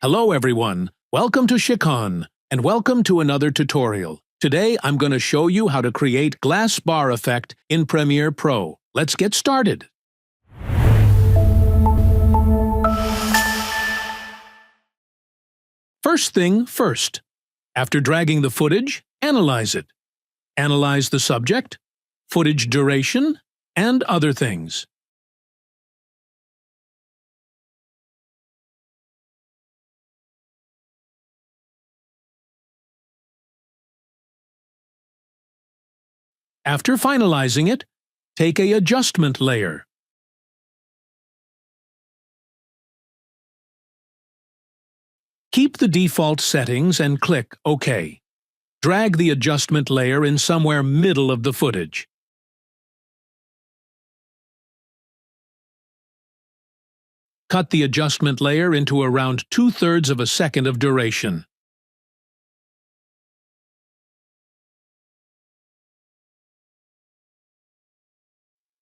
Hello everyone, welcome to Sikkhon, and welcome to another tutorial. Today I'm going to show you how to create glass bar effect in Premiere Pro. Let's get started. First thing first. After dragging the footage, analyze it. Analyze the subject, footage duration, and other things. After finalizing it, take an adjustment layer. Keep the default settings and click OK. Drag the adjustment layer in somewhere middle of the footage. Cut the adjustment layer into around 2/3 of a second of duration.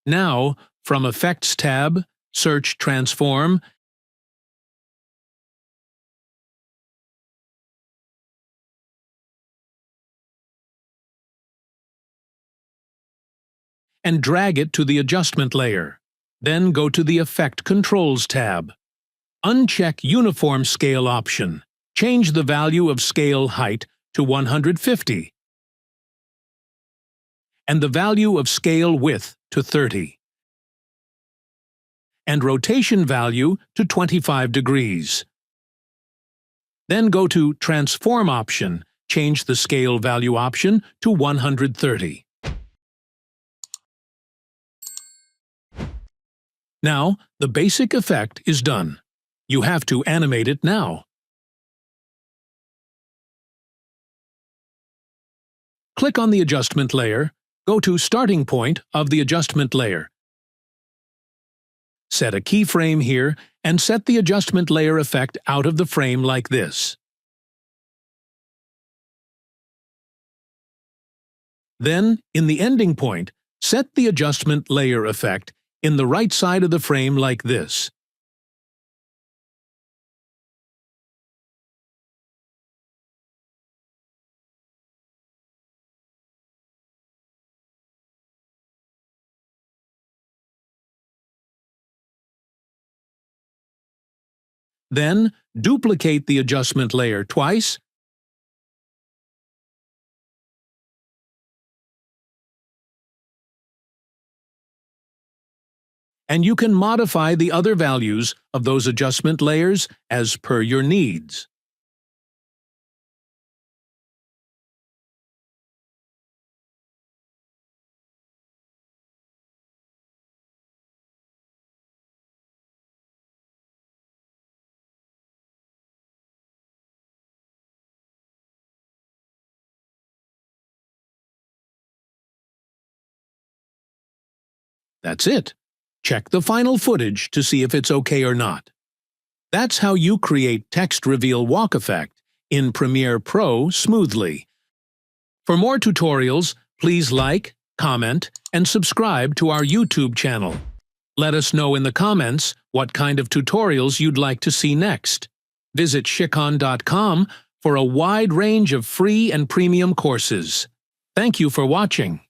Now, from Effects tab, search Transform, and drag it to the adjustment layer. Then go to the Effect Controls tab. Uncheck Uniform Scale option. Change the value of scale height to 150 and the value of scale width to 30 and rotation value to 25 degrees. Then go to Transform option. Change the scale value option to 130. Now, the basic effect is done. You have to animate it now. Click on the adjustment layer, go to Starting Point of the adjustment layer. Set a keyframe here and set the adjustment layer effect out of the frame like this. Then, in the ending point, set the adjustment layer effect in the right side of the frame like this. Then, duplicate the adjustment layer twice and you can modify the other values of those adjustment layers as per your needs. That's it. Check the final footage to see if it's okay or not. That's how you create text reveal walk effect in Premiere Pro smoothly. For more tutorials, please like, comment, and subscribe to our YouTube channel. Let us know in the comments what kind of tutorials you'd like to see next. Visit Sikkhon.com for a wide range of free and premium courses. Thank you for watching.